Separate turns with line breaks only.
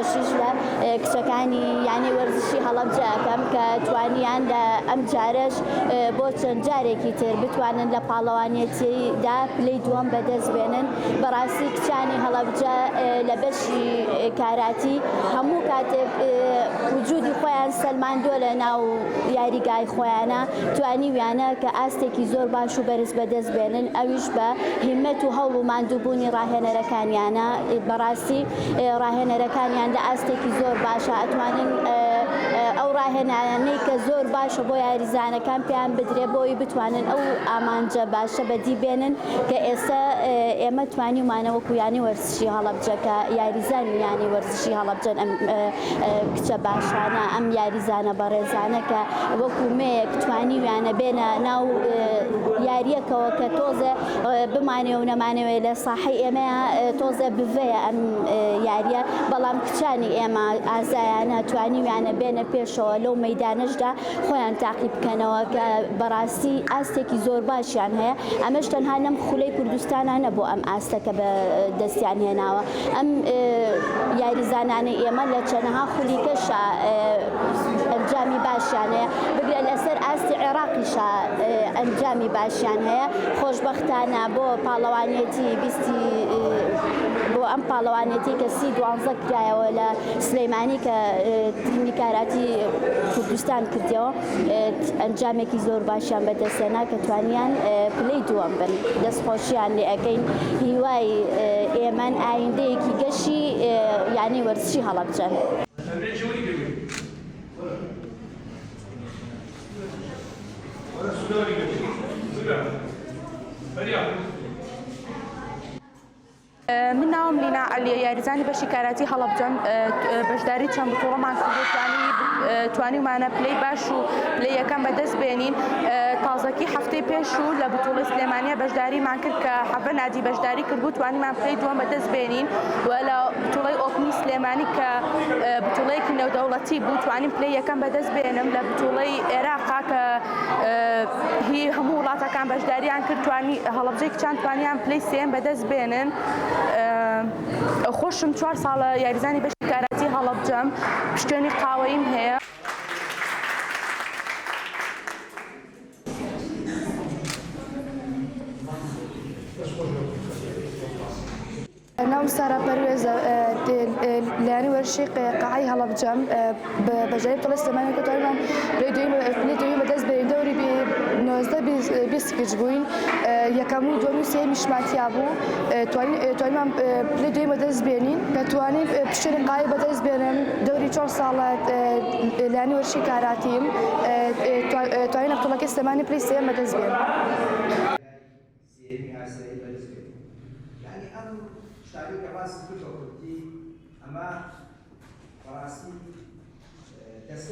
خۆشیش لە کچەکانی یعنی وەرزشی هەڵەبجەکەم کە توانیان لە ئەم جارەش بۆ چەند جارێکی تر بتوانن لە پاڵەوانیەتیدا پلەی دووەم بەدەست بێنن. بەڕاستی کچانی هەڵەبجە لە بەشی کاراتی هەموو کاتێک وجودی خۆیان سەلماندۆ لە ناو یاریگای خۆیانە توانیویانە کە ئاستێکی زۆر باش و بەرز بەدەست بێنن، ئەویش بە هیممەت و هەوڵ و ماندووبوونی ڕاهێنەرەکانیانە. بەڕاستی ڕاهێنەرەکانیان لە ئاستێکی زۆر باشە ئەتوانن ئەو ڕاهێنانەی کە زۆر باشە بۆ یاریزانەکان پێیان بدرێ بۆی بتوانن ئەو ئامانجە باشە بەدی بێنن کە ئێستا ئێمە توانیمانەوەکو یانی وەرزشی هەڵەبجەکە یاریزانی یانی وەرزشی هەڵەبجەن ئەم کچە باشانە ئەم یاریزانە بەڕێزانە کە وەکو مەیەک توانیویانە بێنە ناو یاریەکەوە کە تۆزە بمانێ و نەمانەوێ لە ساحەی ئێمەیە تۆزە بڤەیە ئەم یاریە، بەڵام کچانی ئێمە ئازایانە توانیویانە بێنە پێشەوە لەو مەیدانەشدا خۆیان تاقی بکەنەوە کە بەڕاستی ئاستێکی زۆر باشیان هەیە. ئەمەش تەنها نەم خولەی کوردستانە نەبوو ئەم ئاستەکە بە دەستیان هێناوە، ئەم یاریزانانی ئێمە لە چەندەها خولیکەشە ئەنجامی باشیان هەیە، بگرە لەسەر ئاستی عێراقیشە ئەنجامی باشیان هەیە. خۆشبەختانە بۆ پاڵەوانیەتی بیستی بۆ ئەم پاڵەوانێتی کە 12 کرایەوە لە سلەیمانی کە تیمی کاراتی کوردستان کردەوە ئەنجامێکی زۆر باشیان بەدەستێنا کە توانیان پلەی دووەم بن. دەستخۆشییان لێ ئەەکەین، هیوای ئێمەن ئایندەیەکی گەشی یانی وەرزشی هەڵەبجەن.
من ناوم لینا عەلیە، یاریزانی بەشی کاراتی هەڵەبجەم بەشداری چەند بتوڵەمان کردو توانیمانە پلەی باش و پلەی یەکەم بەدەست بێنین. تازەکی هەفتەی پێش و لە بتوڵی سلێمانیە بەشداریمان کرد کە حەبە نادی بەشداری کردبوو توانیمان پلەی دووەم بەدەست بێنین و لە بتوڵی ئۆپنی سلێمانی کە بتوڵەیەکی نێودەوڵەتی بوو توانین پلەی یەکەم بەدەست بێنم. لە بتوڵی عێراقا کە هی هەموو وڵاتەکان بەشداریان کرد هەڵەبجەی کچان توانیان پلەی سێم بەدەست بێنن. خۆشم 4 ساڵە یاریزانی بەشی کاراتی هەڵەبجەم، پشتێنی قاوەییم هەیە. ناوم سارا پەروێزە، لایەنی وەرزشی قاعەی هەڵەبجەم بەژێری بتوڵی سلێمانی کە توانیمان پلەی دووەمی بەدەست بێنین. دەوری 19 کچ بووین، یەکەم و دووەم و سێمی شماتیا بوو، توانیمان پلەی دووەمی بەدەست بێنین کە توانین پشتێنی قاعەی بەدەست بێنن. دەوری 4 ساڵە لایەنی وەرزشی کاراتیم، توانین لە بتوڵەکەی سلێمانی پلەی سێم بەدەست بێنن.
شتایی کە باسی کردەوە کوردی ئەمە بەڕاستی دەست